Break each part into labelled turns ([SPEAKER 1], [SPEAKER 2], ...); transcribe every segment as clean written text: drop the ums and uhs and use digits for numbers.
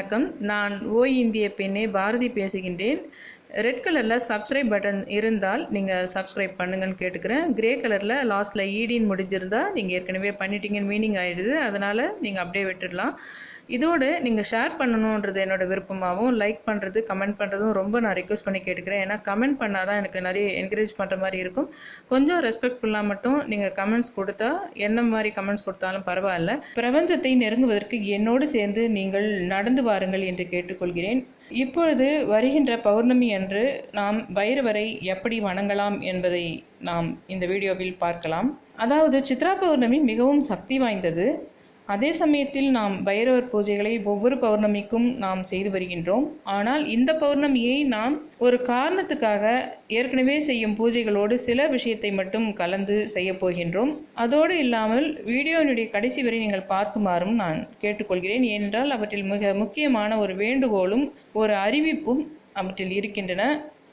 [SPEAKER 1] வணக்கம். நான் இந்தியப்பெண்ணே பாரதி பேசுகின்றேன். ரெட் கலரில் சப்ஸ்கிரைப் பட்டன் இருந்தால் நீங்கள் சப்ஸ்கிரைப் பண்ணுங்கன்னு கேட்டுக்கிறேன். கிரே கலரில் லாஸ்ட்டில் ஈடின்னு முடிஞ்சிருந்தால் நீங்கள் ஏற்கனவே பண்ணிட்டீங்கன்னு மீனிங் ஆகிடுது. அதனால் நீங்கள் அப்படியே விட்டுடலாம். இதோடு நீங்கள் ஷேர் பண்ணணுன்றது என்னோடய விருப்பமாகவும், லைக் பண்ணுறது, கமெண்ட் பண்ணுறதும் ரொம்ப நான் ரிக்வெஸ்ட் பண்ணி கேட்டுக்கிறேன். ஏன்னா கமெண்ட் பண்ணால் தான் எனக்கு நிறைய என்கரேஜ் பண்ணுற மாதிரி இருக்கும். கொஞ்சம் ரெஸ்பெக்ட்ஃபுல்லாக மட்டும் நீங்கள் கமெண்ட்ஸ் கொடுத்தா, என்ன மாதிரி கமெண்ட்ஸ் கொடுத்தாலும் பரவாயில்ல. பிரபஞ்சத்தை நெருங்குவதற்கு என்னோடு சேர்ந்து நீங்கள் நடந்து வாருங்கள் என்று கேட்டுக்கொள்கிறேன். இப்பொழுது வருகின்ற பௌர்ணமி அன்று நாம் பைரவரை எப்படி வணங்கலாம் என்பதை நாம் இந்த வீடியோவில் பார்க்கலாம். அதாவது சித்ரா பௌர்ணமி மிகவும் சக்தி வாய்ந்தது. அதே சமயத்தில் நாம் பைரவர் பூஜைகளை ஒவ்வொரு பௌர்ணமிக்கும் நாம் செய்து வருகின்றோம். ஆனால் இந்த பௌர்ணமியை நாம் ஒரு காரணத்துக்காக ஏற்கனவே செய்யும் பூஜைகளோடு சில விஷயத்தை மட்டும் கலந்து செய்ய போகின்றோம். அதோடு இல்லாமல் வீடியோவினுடைய கடைசி வரை நீங்கள் பார்க்குமாறும் நான் கேட்டுக்கொள்கிறேன். ஏனென்றால் அவற்றில் மிக முக்கியமான ஒரு வேண்டுகோளும் ஒரு அறிவிப்பும் அவற்றில் இருக்கின்றன.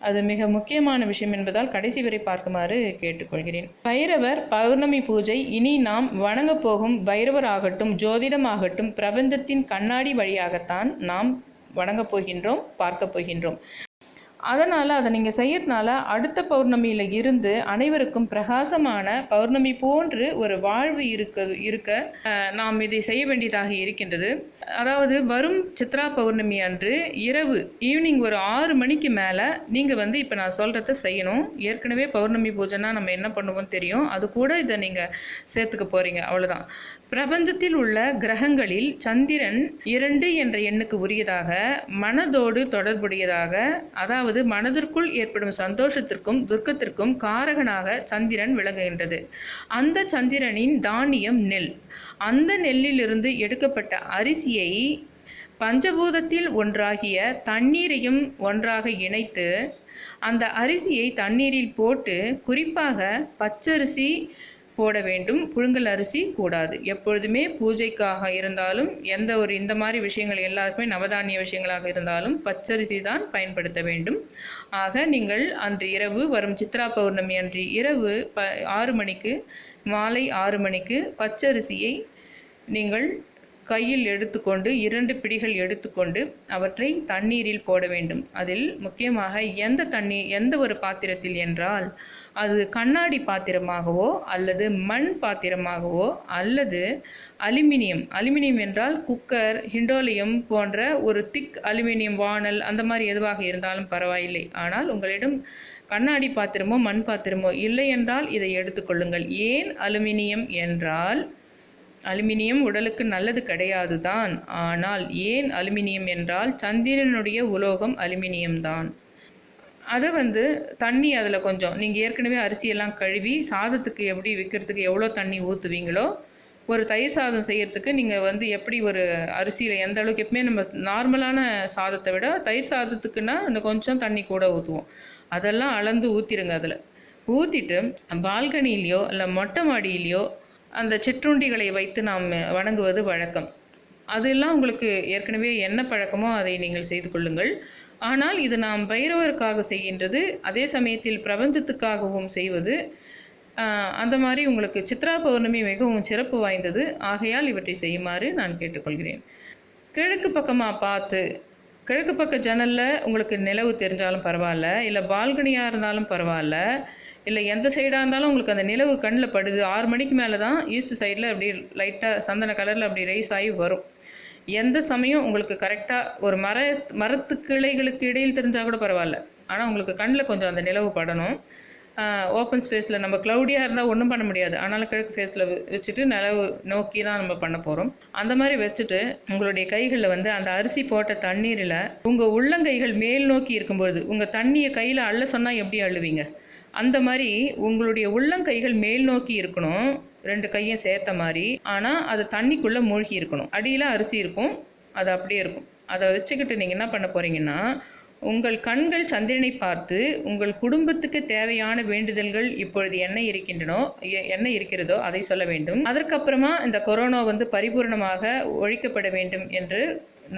[SPEAKER 1] அது மிக முக்கியமான விஷயம் என்பதால் கடைசி வரை பார்க்குமாறு கேட்டுக்கொள்கிறேன். பைரவர் பௌர்ணமி பூஜை இனி நாம் வணங்கப் போகும் பைரவர் ஆகட்டும், ஜோதிடம் ஆகட்டும், பிரபஞ்சத்தின் கண்ணாடி வழியாகத்தான் நாம் வணங்கப் போகின்றோம், பார்க்க போகின்றோம். அதனால் அதை நீங்கள் செய்யறதுனால அடுத்த பௌர்ணமியில் இருந்து அனைவருக்கும் பிரகாசமான பௌர்ணமி போன்று ஒரு வாழ்வு இருக்க நாம் இதை செய்ய வேண்டியதாக இருக்கின்றது. அதாவது வரும் சித்ரா பௌர்ணமி அன்று இரவு ஈவினிங் ஒரு 6 மணிக்கு மேலே நீங்கள் இப்போ நான் சொல்கிறத செய்யணும். ஏற்கனவே பௌர்ணமி பூஜைனா நம்ம என்ன பண்ணுவோம் தெரியும். அது கூட இதை நீங்கள் சேர்த்துக்க போகிறீங்க, அவ்வளோதான். பிரபஞ்சத்தில் உள்ள கிரகங்களில் சந்திரன் 2 என்ற எண்ணுக்கு உரியதாக, மனதோடு தொடர்புடையதாக, அதாவது மனதிற்குள் ஏற்படும் சந்தோஷத்திற்கும் துக்கத்திற்கும் காரகனாக சந்திரன் விளங்குகின்றது. அந்த சந்திரனின் தானியம் நெல். அந்த நெல்லிலிருந்து எடுக்கப்பட்ட அரிசியை பஞ்சபூதத்தில் ஒன்றாகிய தண்ணீரையும் ஒன்றாக இணைத்து அந்த அரிசியை தண்ணீரில் போட்டு, குறிப்பாக பச்சரிசி போட வேண்டும், புழுங்கல் அரிசி கூடாது. எப்பொழுதுமே பூஜைக்காக இருந்தாலும் இந்த மாதிரி விஷயங்கள் எல்லாருக்குமே நவதானிய விஷயங்களாக இருந்தாலும் பச்சரிசி தான் பயன்படுத்த வேண்டும். ஆக நீங்கள் அன்று இரவு வரும் சித்ரா பௌர்ணமி அன்று இரவு 6 மணிக்கு, மாலை 6 மணிக்கு பச்சரிசியை நீங்கள் கையில் எடுத்துக்கொண்டு 2 பிடிகள் எடுத்துக்கொண்டு அவற்றை தண்ணீரில் போட வேண்டும். அதில் முக்கியமாக எந்த ஒரு பாத்திரத்தில் என்றால் அது கண்ணாடி பாத்திரமாகவோ அல்லது மண் பாத்திரமாகவோ அல்லது அலுமினியம் என்றால் குக்கர், ஹிண்டோலியம் போன்ற ஒரு திக் அலுமினியம் வாணல், அந்த மாதிரி எதுவாக இருந்தாலும் பரவாயில்லை. ஆனால் உங்களிடம் கண்ணாடி பாத்திரமோ மண் பாத்திரமோ இல்லை என்றால் இதை எடுத்துக்கொள்ளுங்கள். ஏன் அலுமினியம் என்றால், அலுமினியம் உடலுக்கு நல்லது கிடையாது தான். ஆனால் ஏன் அலுமினியம் என்றால் சந்திரனுடைய உலோகம் அலுமினியம் தான். அதை தண்ணி அதில் கொஞ்சம், நீங்கள் ஏற்கனவே அரிசியெல்லாம் கழுவி சாதத்துக்கு எப்படி வைக்கிறதுக்கு எவ்வளோ தண்ணி ஊற்றுவீங்களோ, ஒரு தயிர் சாதம் செய்கிறதுக்கு நீங்கள் எப்படி ஒரு அரிசியில் எந்த அளவுக்கு, எப்பவுமே நம்ம நார்மலான சாதத்தை விட தயிர் சாதத்துக்குன்னா இன்னும் கொஞ்சம் தண்ணி கூட ஊற்றுவோம். அதெல்லாம் அளந்து ஊற்றிடுங்க. அதில் ஊற்றிட்டு பால்கனிலேயோ இல்லை மொட்டை மாடியிலையோ அந்த சிற்றுண்டிகளை வைத்து நாம் வணங்குவது வழக்கம். அதெல்லாம் உங்களுக்கு ஏற்கனவே என்ன பழக்கமோ அதை நீங்கள் செய்து கொள்ளுங்கள். ஆனால் இது நாம் பைரவருக்காக செய்கின்றது, அதே சமயத்தில் பிரபஞ்சத்துக்காகவும் செய்வது. அந்த மாதிரி உங்களுக்கு சித்ரா பௌர்ணமி மிகவும் சிறப்பு வாய்ந்தது. ஆகையால் இவற்றை செய்யுமாறு நான் கேட்டுக்கொள்கிறேன். கிழக்கு பக்கமாக பார்த்து, கிழக்கு பக்க ஜன்னலில் உங்களுக்கு நிலவு தெரிஞ்சாலும் பரவாயில்ல, இல்லை பால்கனியாக இருந்தாலும் பரவாயில்ல, இல்லை எந்த சைடாக இருந்தாலும் உங்களுக்கு அந்த நிலவு கண்ணில் படுது. 6 மணிக்கு மேலே தான் ஈஸ்ட் சைடில் அப்படி லைட்டாக சந்தன கலரில் அப்படி ரைஸ் ஆகி வரும். எந்த சமயம் உங்களுக்கு கரெக்டாக ஒரு மரத்து கிளைகளுக்கு இடையில் தெரிஞ்சால் கூட பரவாயில்ல, ஆனால் உங்களுக்கு கண்ணில் கொஞ்சம் அந்த நிலவு படணும். ஓப்பன் ஸ்பேஸில் நம்ம க்ளவுடியாக இருந்தால் ஒன்றும் பண்ண முடியாது. ஆனாலும் கிழக்கு ஃபேஸில் வச்சுட்டு நிலவு நோக்கி தான் நம்ம பண்ண போகிறோம். அந்த மாதிரி வச்சுட்டு உங்களுடைய கைகளில் அந்த அரிசி போட்ட தண்ணீரில் உங்கள் உள்ளங்கைகள் மேல் நோக்கி இருக்கும்பொழுது, உங்கள் தண்ணியை கையில் அள்ள சொன்னால் எப்படி அள்ளுவீங்க, அந்த மாதிரி உங்களுடைய உள்ளங்கைகள் மேல் நோக்கி இருக்கணும், 2 கையும் சேர்த்த மாதிரி. ஆனால் அது தண்ணிக்குள்ளே மூழ்கி இருக்கணும். அடியில் அரிசி இருக்கும், அது அப்படியே இருக்கும். அதை வச்சுக்கிட்டு நீங்கள் என்ன பண்ண போகிறீங்கன்னா, உங்கள் கண்கள் சந்திரனை பார்த்து உங்கள் குடும்பத்துக்கு தேவையான வேண்டுதல்கள் இப்பொழுது என்ன இருக்கிறதோ அதை சொல்ல வேண்டும். அதற்கப்புறமா இந்த கொரோனா பரிபூர்ணமாக ஒழிக்கப்பட வேண்டும் என்று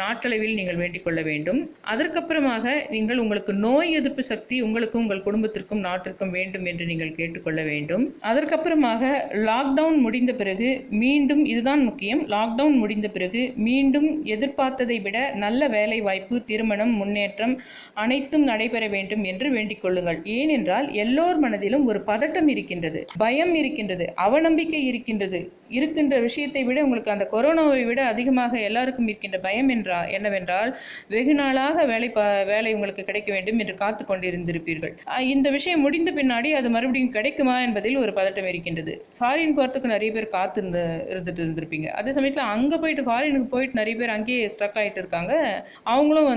[SPEAKER 1] நாட்களவில் நீங்கள் வேண்டிக் கொள்ள வேண்டும். அதற்கப்புறமாக நீங்கள் உங்களுக்கு நோய் எதிர்ப்பு சக்தி உங்களுக்கும் உங்கள் குடும்பத்திற்கும் நாட்டிற்கும் வேண்டும் என்று நீங்கள் கேட்டுக்கொள்ள வேண்டும். அதற்கப்புறமாக லாக்டவுன் முடிந்த பிறகு மீண்டும், இதுதான் முக்கியம், லாக்டவுன் முடிந்த பிறகு மீண்டும் எதிர்பார்த்ததை விட நல்ல வேலை வாய்ப்பு, திருமணம், முன்னேற்றம் அனைத்தும் நடைபெற வேண்டும் என்று வேண்டிக் கொள்ளுங்கள். ஏனென்றால் எல்லோர் மனதிலும் ஒரு பதட்டம் இருக்கின்றது, பயம் இருக்கின்றது, அவநம்பிக்கை இருக்கின்றது. இருக்கின்ற விஷயத்தை விட உங்களுக்கு அந்த கொரோனாவை விட அதிகமாக எல்லாருக்கும் இருக்கின்ற பயம் என்னவென்றால் வெகு நாளாக வேலை உங்களுக்கு கிடைக்க வேண்டும் என்று காத்து கொண்டிருந்திருப்பீர்கள். இந்த விஷயம் முடிந்த பின்னாடி அது மறுபடியும் கிடைக்குமா என்பதில் ஒரு பதட்டம் இருக்கின்றது. ஃபாரின் போகிறதுக்கு நிறைய பேர் இருந்துட்டு இருந்திருப்பீங்க. அதே சமயத்தில் அங்கே போயிட்டு ஃபாரினுக்கு போயிட்டு நிறைய பேர் அங்கேயே ஸ்ட்ரக் ஆகிட்டு இருக்காங்க. அவங்களும்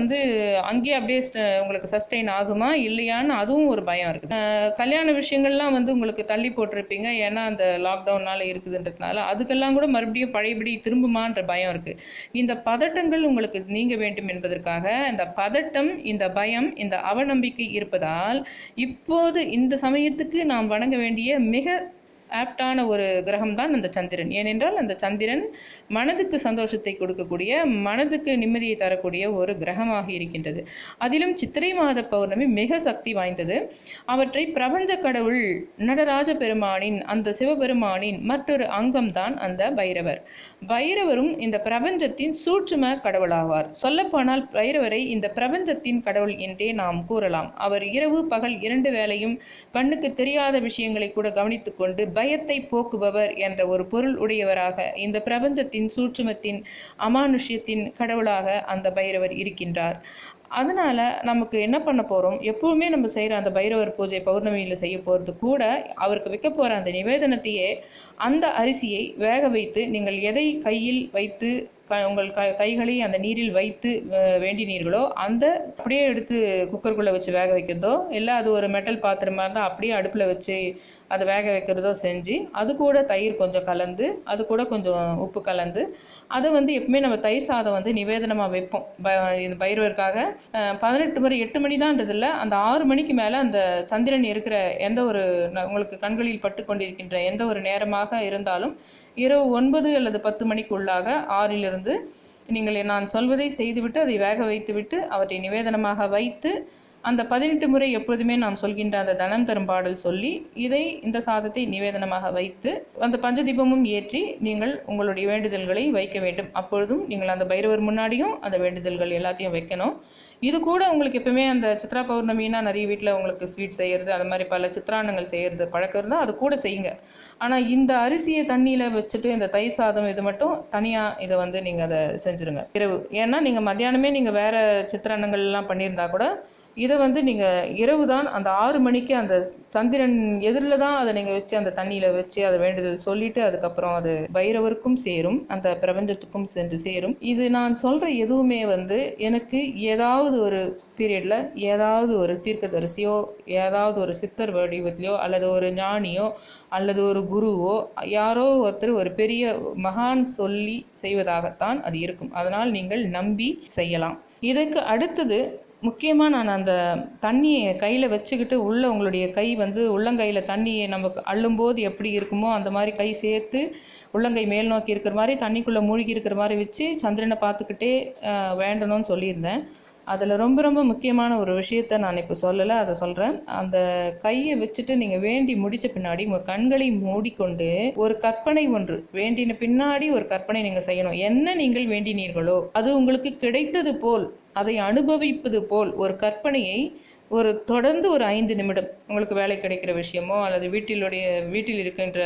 [SPEAKER 1] அங்கேயே அப்படியே உங்களுக்கு சஸ்டெயின் ஆகுமா இல்லையான்னு அதுவும் ஒரு பயம் இருக்குது. கல்யாண விஷயங்கள்லாம் உங்களுக்கு தள்ளி போட்டிருப்பீங்க, ஏன்னா அந்த லாக்டவுனால் இருக்குதுன்றதுனால. அதுக்கெல்லாம் கூட மறுபடியும் பழையபடி திரும்புமான்ற பயம் இருக்குது. இந்த பதட்டங்கள் உங்களுக்கு நீங்க வேண்டும் என்பதற்காக இந்த பதட்டம், இந்த பயம், இந்த அவநம்பிக்கை இருப்பதால் இப்போது இந்த சமயத்துக்கு நாம் வணங்க வேண்டிய மிக ஆப்டான ஒரு கிரகம் தான் அந்த சந்திரன். ஏனென்றால் அந்த சந்திரன் மனதுக்கு சந்தோஷத்தை கொடுக்கக்கூடிய, மனதுக்கு நிம்மதியை தரக்கூடிய ஒரு கிரகமாக இருக்கின்றது. அதிலும் சித்திரை மாத பௌர்ணமி மிக சக்தி வாய்ந்தது. அவற்றை பிரபஞ்ச கடவுள் நடராஜ பெருமானின், அந்த சிவபெருமானின் மற்றொரு அங்கம்தான் அந்த பைரவர். பைரவரும் இந்த பிரபஞ்சத்தின் சூட்சும கடவுளாவார். சொல்லப்போனால் பைரவரை இந்த பிரபஞ்சத்தின் கடவுள் என்றே நாம் கூறலாம். அவர் இரவு பகல் 2 வேளையும் கண்ணுக்கு தெரியாத விஷயங்களை கூட கவனித்துக் கொண்டு பயத்தை போக்குபவர் என்ற ஒரு பொருள் உடையவராக, இந்த பிரபஞ்சத்தின் சூட்சுமத்தின் அமானுஷ்யத்தின் கடவுளாக அந்த பைரவர் இருக்கின்றார். அதனால் நமக்கு என்ன பண்ண போகிறோம், எப்பவுமே நம்ம செய்கிற அந்த பைரவர் பூஜை பௌர்ணமியில் செய்ய போகிறது கூட, அவருக்கு வைக்க போகிற அந்த நிவேதனத்தையே, அந்த அரிசியை வேக வைத்து நீங்கள் எதை கையில் வைத்து உங்கள் கைகளை அந்த நீரில் வைத்து வேண்டினீர்களோ அந்த அப்படியே எடுத்து குக்கருக்குள்ளே வச்சு வேக வைக்கிறதோ, இல்லை அது ஒரு மெட்டல் பாத்திரமாக இருந்தால் அப்படியே அடுப்பில் வச்சு அதை வேக வைக்கிறதோ செஞ்சு, அது கூட தயிர் கொஞ்சம் கலந்து, அது கூட கொஞ்சம் உப்பு கலந்து, அதை எப்பவுமே நம்ம தயிர் சாதம் நிவேதனமாக வைப்போம் இந்த பைரவருக்காக. 18 முறை, 8 மணி தான்றதில்லை, அந்த 6 மணிக்கு மேலே அந்த சந்திரன் இருக்கிற எந்த ஒரு உங்களுக்கு கண்களில் பட்டு கொண்டிருக்கின்ற எந்த ஒரு நேரமாக இருந்தாலும் இரவு 9 அல்லது 10 மணிக்குள்ளாக 6லிருந்து நீங்கள் நான் சொல்வதை செய்துவிட்டு அதை வேக வைத்துவிட்டு அவற்றை நிவேதனமாக வைத்து, அந்த 18 முறை எப்பொழுதுமே நான் சொல்கின்ற அந்த தனம் தரும் பாடல் சொல்லி இந்த சாதத்தை நிவேதனமாக வைத்து அந்த பஞ்சதீபமும் ஏற்றி நீங்கள் உங்களுடைய வேண்டுதல்களை வைக்க வேண்டும். அப்பொழுதும் நீங்கள் அந்த பைரவர் முன்னாடியும் அந்த வேண்டுதல்கள் எல்லாத்தையும் வைக்கணும். இது கூட உங்களுக்கு எப்பவுமே அந்த சித்ரா பௌர்ணமின்னா நிறைய வீட்டில் உங்களுக்கு ஸ்வீட் செய்கிறது, அது மாதிரி பல சித்ரான்னங்கள் செய்கிறது பழக்கம் இருந்தால் அது கூட செய்யுங்க. ஆனால் இந்த அரிசியை தண்ணியில் வச்சுட்டு இந்த தயிர் சாதம் இது மட்டும் தனியாக இதை நீங்கள் அதை செஞ்சுருங்க இரவு. ஏன்னா நீங்கள் மத்தியானமே நீங்கள் வேறு சித்ரான்னங்கள்லாம் பண்ணியிருந்தா கூட இதை நீங்கள் இரவு தான் அந்த 6 மணிக்கு அந்த சந்திரன் எதிரில் தான் அதை நீங்கள் வச்சு அந்த தண்ணியில் வச்சு அதை வேண்டுதல் சொல்லிவிட்டு அதுக்கப்புறம் அது பைரவருக்கும் சேரும், அந்த பிரபஞ்சத்துக்கும் சென்று சேரும். இது நான் சொல்கிற எதுவுமே எனக்கு ஏதாவது ஒரு பீரியடில் ஏதாவது ஒரு தீர்க்கதரிசியோ, ஏதாவது ஒரு சித்தர் வடிவத்திலையோ, அல்லது ஒரு ஞானியோ, அல்லது ஒரு குருவோ, யாரோ ஒருத்தர் ஒரு பெரிய மகான் சொல்லி செய்வதாகத்தான் அது இருக்கும். அதனால் நீங்கள் நம்பி செய்யலாம். இதுக்கு அடுத்தது முக்கியமாக நான் அந்த தண்ணியை கையில் வச்சுக்கிட்டு உங்களுடைய கை உள்ளங்கையில் தண்ணியை நம்ம அள்ளும்போது எப்படி இருக்குமோ அந்த மாதிரி கை சேர்த்து உள்ளங்கை மேல் நோக்கி இருக்கிற மாதிரி தண்ணிக்குள்ளே மூழ்கி இருக்கிற மாதிரி வச்சு சந்திரனை பார்த்துக்கிட்டே வேண்டணும்னு சொல்லியிருந்தேன். அதில் ரொம்ப ரொம்ப முக்கியமான ஒரு விஷயத்தை நான் இப்போ சொல்லலை, அதை சொல்கிறேன். அந்த கையை வச்சுட்டு நீங்கள் வேண்டி முடித்த பின்னாடி உங்கள் கண்களை மூடிக்கொண்டு ஒரு கற்பனை ஒன்று, வேண்டின பின்னாடி ஒரு கற்பனை நீங்கள் செய்யணும். என்ன நீங்கள் வேண்டினீர்களோ அது உங்களுக்கு கிடைத்தது போல், அதை அனுபவிப்பது போல் ஒரு கற்பனையை தொடர்ந்து ஒரு 5 நிமிடம், உங்களுக்கு வேலை கிடைக்கிற விஷயமோ அல்லது வீட்டில் இருக்கின்ற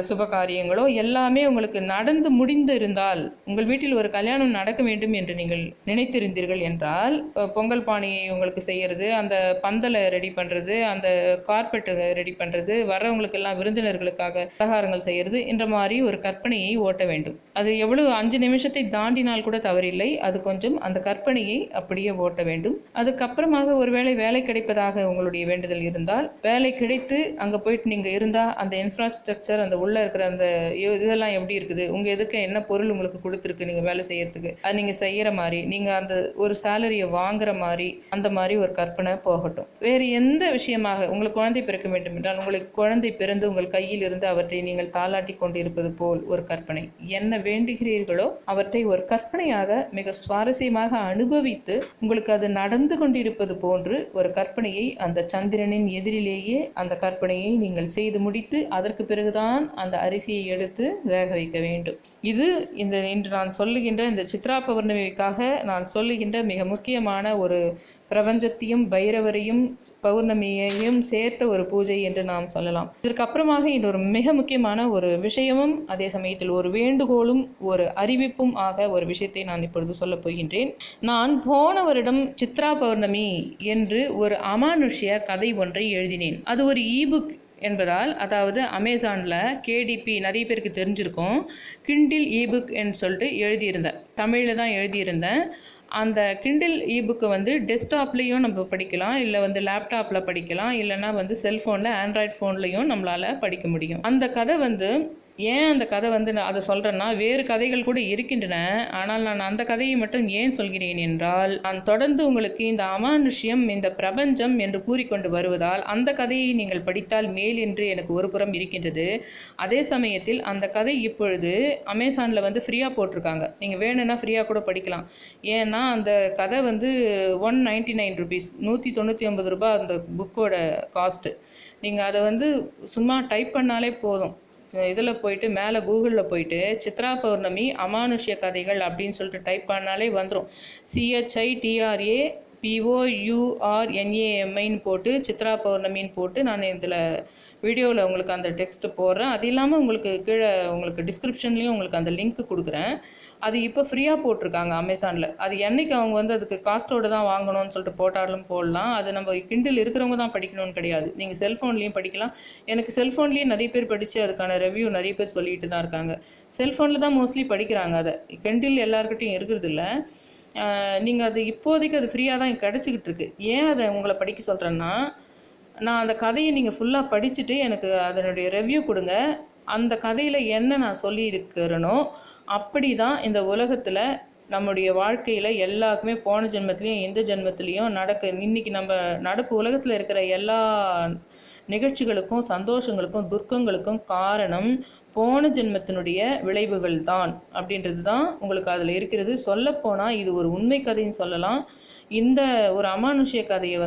[SPEAKER 1] சுப காரியங்களோ எல்லாமே உங்களுக்கு நடந்து முடிந்து இருந்தால், உங்கள் வீட்டில் ஒரு கல்யாணம் நடக்க வேண்டும் என்று நீங்கள் நினைத்திருந்தீர்கள் என்றால், பொங்கல் பானையை உங்களுக்கு செய்கிறது, அந்த பந்தலை ரெடி பண்ணுறது, அந்த கார்பெட்டை ரெடி பண்ணுறது, வர்றவங்களுக்கெல்லாம் விருந்தினர்களுக்காக பலகாரங்கள் செய்கிறது என்ற மாதிரி ஒரு கற்பனையை ஓட்ட வேண்டும். அது எவ்வளவு 5 நிமிஷத்தை தாண்டினால் கூட தவறில்லை. அது கொஞ்சம் அந்த கற்பனையை அப்படியே ஓட்ட வேண்டும். அதுக்கப்புறமாக ஒருவேளை வேலை கிடைப்பதாக உங்களுடைய வேண்டுதல் இருந்தால், வேலை கிடைத்து அங்கே போயிட்டு நீங்கள் இருந்தால் அந்த இன்ஃப்ராஸ்ட்ரக்சர், அந்த உள்ளே இருக்கிற அந்த இதெல்லாம் எப்படி இருக்குது, உங்கள் எதிர்க்க என்ன பொருள் உங்களுக்கு கொடுத்துருக்கு நீங்கள் வேலை செய்யறதுக்கு, அது நீங்கள் செய்கிற மாதிரி, நீங்கள் அந்த ஒரு சேலரியை வாங்குற மாதிரி, அந்த மாதிரி ஒரு கற்பனை போகட்டும். வேறு எந்த விஷயமாக உங்களுக்கு குழந்தை பிறக்க வேண்டும் என்றால், உங்களுக்கு குழந்தை பிறந்து உங்கள் கையில் இருந்து அவற்றை நீங்கள் தாளாட்டி கொண்டு இருப்பது போல் ஒரு கற்பனை. என்ன வேண்டுகிறீர்களோ அவற்றை ஒரு கற்பனையாக மிக சுவாரஸ்யமாக அனுபவித்து உங்களுக்கு அது நடந்து கொண்டிருப்பது போன்று ஒரு கற்பனையை அந்த சந்திரனின் எதிரிலேயே அந்த கற்பனையை நீங்கள் செய்து முடித்து அதற்கு பிறகுதான் அந்த அரிசியை எடுத்து வேக வைக்க வேண்டும். இது இன்று நான் சொல்லுகின்ற இந்த சித்ரா பௌர்ணமிக்காக நான் சொல்லுகின்ற மிக முக்கியமான ஒரு பிரபஞ்சத்தையும் பைரவரையும் பௌர்ணமியையும் சேர்த்த ஒரு பூஜை என்று நாம் சொல்லலாம். இதற்கு அப்புறமாக இன்னொரு மிக முக்கியமான ஒரு விஷயமும் அதே சமயத்தில் ஒரு வேண்டுகோளும் ஒரு அறிவிப்பும் ஆக ஒரு விஷயத்தை நான் இப்பொழுது சொல்லப் போகின்றேன். நான் போன வருடம் சித்ரா பௌர்ணமி என்று ஒரு அமானுஷ்ய கதை ஒன்றை எழுதினேன். அது ஒரு இபுக் என்பதால், அதாவது அமேசானில் கேடிபி நிறைய பேருக்கு தெரிஞ்சிருக்கும், கிண்டில் இபுக் என்று சொல்லிட்டு எழுதியிருந்தேன். தமிழில் தான் எழுதியிருந்தேன். அந்த கிண்டில் இபுக்கை வந்து டெஸ்க்டாப்லேயும் நம்ம படிக்கலாம், இல்லை லேப்டாப்பில் படிக்கலாம், இல்லைன்னா செல்ஃபோனில் ஆண்ட்ராய்ட் ஃபோன்லேயும் நம்மளால் படிக்க முடியும். அந்த கதை ஏன் அந்த கதை நான் அதை சொல்கிறேன்னா, வேறு கதைகள் கூட இருக்கின்றன. ஆனால் நான் அந்த கதையை மட்டும் ஏன் சொல்கிறேன் என்றால், நான் தொடர்ந்து உங்களுக்கு இந்த அமானுஷ்யம், இந்த பிரபஞ்சம் என்று கூறிக்கொண்டு வருவதால் அந்த கதையை நீங்கள் படித்தால் மேல் என்று எனக்கு ஒரு புறம் இருக்கின்றது. அதே சமயத்தில் அந்த கதை இப்பொழுது அமேசானில் ஃப்ரீயாக போட்டிருக்காங்க. நீங்கள் வேணும்னா ஃப்ரீயாக கூட படிக்கலாம். ஏன்னா அந்த கதை ₹199, ₹199 அந்த புக்கோட காஸ்ட்டு. நீங்கள் அதை சும்மா டைப் பண்ணாலே போதும். இதில் போயிட்டு மேலே கூகுளில் போயிட்டு சித்ரா பௌர்ணமி அமானுஷ்ய கதைகள் அப்படின்னு சொல்லிட்டு டைப் பண்ணாலே வந்துடும். CHITRAPOURNAMIன்னு போட்டு சித்ரா பௌர்ணமின்னு போட்டு நான் இதில் வீடியோவில் உங்களுக்கு அந்த டெக்ஸ்ட் போடுறேன். அது இல்லாமல் உங்களுக்கு கீழே உங்களுக்கு டிஸ்கிரிப்ஷன்லேயும் உங்களுக்கு அந்த லிங்க் கொடுக்குறேன். அது இப்போ ஃப்ரீயாக போட்டிருக்காங்க அமேசானில். அது என்றைக்கு அவங்க அதுக்கு காஸ்ட்டோடு தான் வாங்கணும்னு சொல்லிட்டு போட்டாலும் போடலாம். அது நம்ம கிண்டில் இருக்கிறவங்க தான் படிக்கணும்னு கிடையாது, நீங்கள் செல்ஃபோன்லேயும் படிக்கலாம். எனக்கு செல்ஃபோன்லேயும் நிறைய பேர் படித்து அதுக்கான ரிவ்யூ நிறைய பேர் சொல்லிட்டு தான் இருக்காங்க. செல்ஃபோனில் தான் மோஸ்ட்லி படிக்கிறாங்க. அதை கிண்டில் எல்லாருக்கிட்டையும் இருக்கிறதில்ல. நீங்கள் அது இப்போதைக்கு அது ஃப்ரீயாக தான் கிடச்சிக்கிட்டு இருக்கு. ஏன் அதை உங்களை படிக்க சொல்கிறேன்னா, நான் அந்த கதையை நீங்கள் ஃபுல்லாக படிச்சுட்டு எனக்கு அதனுடைய ரிவ்யூ கொடுங்க. அந்த கதையில் என்ன நான் சொல்லியிருக்கிறேனோ அப்படி தான் இந்த உலகத்தில் நம்முடைய வாழ்க்கையில் எல்லாருக்குமே போன ஜென்மத்துலேயும் இந்த ஜென்மத்துலேயும் இன்றைக்கி நம்ம நடப்பு உலகத்தில் இருக்கிற எல்லா நிகழ்ச்சிகளுக்கும் சந்தோஷங்களுக்கும் துர்க்கங்களுக்கும் காரணம் போன ஜென்மத்தினுடைய விளைவுகள் தான் அப்படின்றது தான் உங்களுக்கு அதில் இருக்கிறது. சொல்லப்போனால் இது ஒரு உண்மை கதைன்னு சொல்லலாம். இந்த ஒரு அமானுஷ்ய கதையை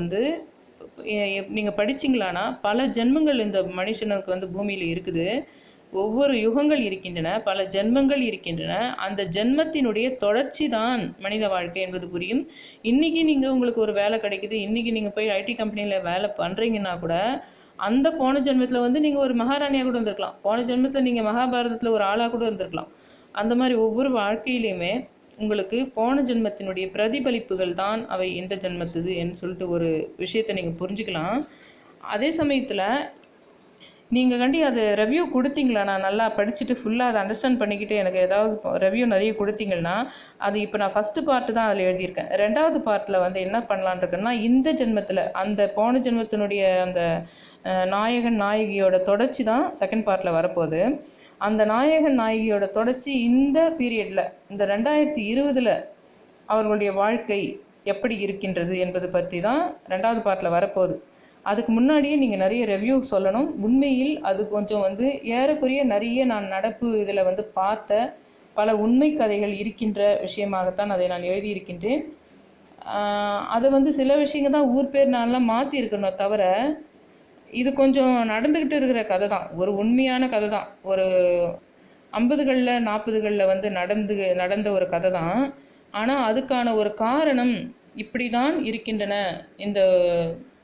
[SPEAKER 1] நீங்கள் படிச்சிங்களானா பல ஜென்மங்கள் இந்த மனுஷனுக்கு பூமியில் இருக்குது. ஒவ்வொரு யுகங்கள் இருக்கின்றன, பல ஜென்மங்கள் இருக்கின்றன. அந்த ஜென்மத்தினுடைய தொடர்ச்சி தான் மனித வாழ்க்கை என்பது புரியும். இன்றைக்கி உங்களுக்கு ஒரு வேலை கிடைக்குது, இன்றைக்கி நீங்கள் போய் ஐடி கம்பெனியில் வேலை பண்ணுறீங்கன்னா கூட அந்த போன ஜென்மத்தில் நீங்கள் ஒரு மகாராணியாக கூட இருந்திருக்கலாம். போன ஜென்மத்தில் நீங்கள் மகாபாரதத்தில் ஒரு ஆளாக கூட இருந்திருக்கலாம். அந்த மாதிரி ஒவ்வொரு வாழ்க்கையிலையுமே உங்களுக்கு போன ஜென்மத்தினுடைய பிரதிபலிப்புகள் தான் அவை இந்த ஜென்மத்துது என்று சொல்லிட்டு ஒரு விஷயத்தை நீங்கள் புரிஞ்சுக்கலாம். அதே சமயத்தில் நீங்கள் அது ரிவ்யூ கொடுத்தீங்களா, நான் நல்லா படிச்சுட்டு ஃபுல்லாக அதை அண்டர்ஸ்டாண்ட் பண்ணிக்கிட்டு எனக்கு ஏதாவது ரிவ்யூ நிறைய கொடுத்தீங்கன்னா, அது இப்போ நான் ஃபஸ்ட்டு பார்ட்டு தான் அதில் எழுதியிருக்கேன். ரெண்டாவது பார்ட்டில் என்ன பண்ணலான் இருக்கேன்னா, இந்த ஜென்மத்தில் அந்த போன ஜென்மத்தினுடைய அந்த நாயகன் நாயகியோட தொடர்ச்சி தான் செகண்ட் பார்ட்டில் வரப்போகுது. அந்த நாயகன் நாயகியோட தொடர்ச்சி இந்த பீரியடில், இந்த 2020 அவர்களுடைய வாழ்க்கை எப்படி இருக்கின்றது என்பது பற்றி தான் ரெண்டாவது பார்ட்டில் வரப்போகுது. அதுக்கு முன்னாடியே நீங்கள் நிறைய ரிவ்யூ சொல்லணும். உண்மையில் அது கொஞ்சம் ஏறக்குறைய நிறைய நான் நடப்பு இதில் பார்த்த பல உண்மை கதைகள் இருக்கின்ற விஷயமாகத்தான் அதை நான் எழுதியிருக்கின்றேன். அதை சில விஷயங்கள் தான் ஊர் பேர் நான்லாம் மாற்றிருக்கணும் தவிர, இது கொஞ்சம் நடந்துக்கிட்டு இருக்கிற கதை தான், ஒரு உண்மையான கதை தான். ஒரு 50களில் 40களில் நடந்த ஒரு கதை தான். ஆனால் அதுக்கான ஒரு காரணம் இப்படி தான் இருக்கின்றன, இந்த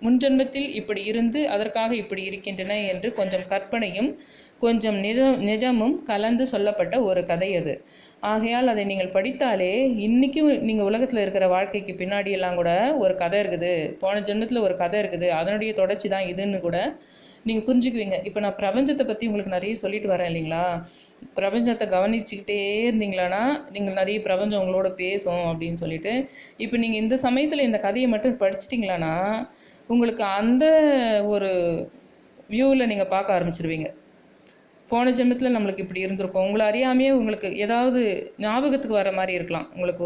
[SPEAKER 1] முன்ஜென்மத்தில் இப்படி இருந்து அதற்காக இப்படி இருக்கின்றன என்று கொஞ்சம் கற்பனையும் கொஞ்சம் நிஜமும் கலந்து சொல்லப்பட்ட ஒரு கதை அது. ஆகையால் அதை நீங்கள் படித்தாலே இன்றைக்கும் நீங்கள் உலகத்தில் இருக்கிற வாழ்க்கைக்கு பின்னாடியெல்லாம் கூட ஒரு கதை இருக்குது, போன ஜென்மத்தில் ஒரு கதை இருக்குது, அதனுடைய தொடர்ச்சி தான் இதுன்னு கூட நீங்கள் புரிஞ்சுக்குவீங்க. இப்போ நான் பிரபஞ்சத்தை பற்றி உங்களுக்கு நிறைய சொல்லிட்டு வரேன் இல்லைங்களா, பிரபஞ்சத்தை கவனிச்சுக்கிட்டே இருந்தீங்களானா நீங்கள் நிறைய பிரபஞ்சம் உங்களோட பேசும் அப்படின்னு சொல்லிட்டு. இப்போ நீங்கள் இந்த சமயத்தில் இந்த கதையை மட்டும் படிச்சிட்டிங்களானா உங்களுக்கு அந்த ஒரு வியூவில் நீங்கள் பார்க்க ஆரம்பிச்சிருவீங்க. போன ஜென்மத்தில் நம்மளுக்கு இப்படி இருந்திருக்கும். உங்களை அறியாமையே உங்களுக்கு ஏதாவது ஞாபகத்துக்கு வர மாதிரி இருக்கலாம். உங்களுக்கு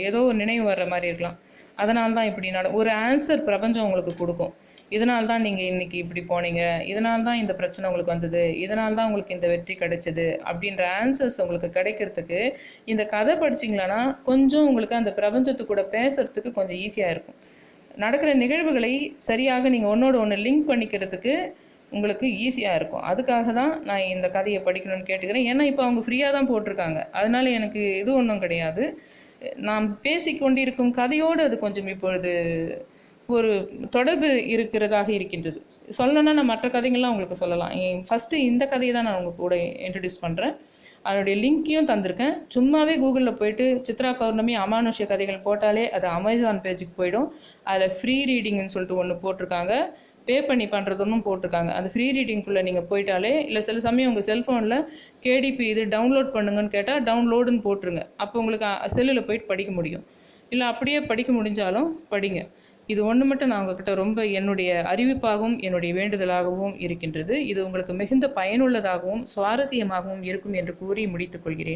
[SPEAKER 1] ஏதோ ஒரு நினைவு வர்ற மாதிரி இருக்கலாம். அதனால தான் இப்படி ஒரு ஆன்சர் பிரபஞ்சம் உங்களுக்கு கொடுக்கும். இதனால தான் நீங்கள் இன்றைக்கி இப்படி போனீங்க, இதனால தான் இந்த பிரச்சனை உங்களுக்கு வந்தது, இதனால தான் உங்களுக்கு இந்த வெற்றி கிடைச்சது அப்படின்ற ஆன்சர்ஸ் உங்களுக்கு கிடைக்கிறதுக்கு இந்த கதை படிச்சிங்களான்னா கொஞ்சம் உங்களுக்கு அந்த பிரபஞ்சத்து கூட பேசுகிறதுக்கு கொஞ்சம் ஈஸியாக இருக்கும். நடக்கிற நிகழ்வுகளை சரியாக நீங்கள் ஒன்றோட ஒன்று லிங்க் பண்ணிக்கிறதுக்கு உங்களுக்கு ஈஸியாக இருக்கும். அதுக்காக தான் நான் இந்த கதையை படிக்கணும்னு கேட்டுக்கிறேன். ஏன்னா இப்போ அவங்க ஃப்ரீயாக தான் போட்டிருக்காங்க. அதனால எனக்கு இது ஒன்றும் கிடையாது. நாம் பேசிக்கொண்டிருக்கும் கதையோடு அது கொஞ்சம் இப்பொழுது ஒரு தொடர்பு இருக்கிறதாக இருக்கின்றது. சொல்லணும்னா நான் மற்ற கதைகள்லாம் உங்களுக்கு சொல்லலாம். ஃபஸ்ட்டு இந்த கதையை தான் நான் உங்கள் கூட இன்ட்ரடியூஸ் பண்ணுறேன். அதனுடைய லிங்க்கையும் தந்திருக்கேன். சும்மாவே கூகுளில் போய்ட்டு சித்ரா பௌர்ணமி அமானுஷ்ய கதைகள் போட்டாலே அது அமேசான் பேஜுக்கு போயிடும். அதில் ஃப்ரீ ரீடிங்னு சொல்லிட்டு ஒன்று போட்டிருக்காங்க, பே பண்ணி பண்ணுறதுன்னு போட்டிருக்காங்க. அந்த ஃப்ரீ ரீடிங்குள்ளே நீங்கள் போயிட்டாலே, இல்லை சில சமயம் உங்கள் செல்ஃபோனில் கேடிபி இது டவுன்லோட் பண்ணுங்கன்னு கேட்டால் டவுன்லோடுன்னு போட்டுருங்க. அப்போ உங்களுக்கு செல்லில் போயிட்டு படிக்க முடியும். இல்லை அப்படியே படிக்க முடிஞ்சாலும் படிங்க. இது ஒன்று மட்டும் நான் உங்ககிட்ட ரொம்ப என்னுடைய அறிவிப்பாகவும் என்னுடைய வேண்டுதலாகவும் இருக்கின்றது. இது உங்களுக்கு மிகுந்த பயனுள்ளதாகவும் சுவாரஸ்யமாகவும் இருக்கும் என்று கூறி முடித்துக் கொள்கிறேன்.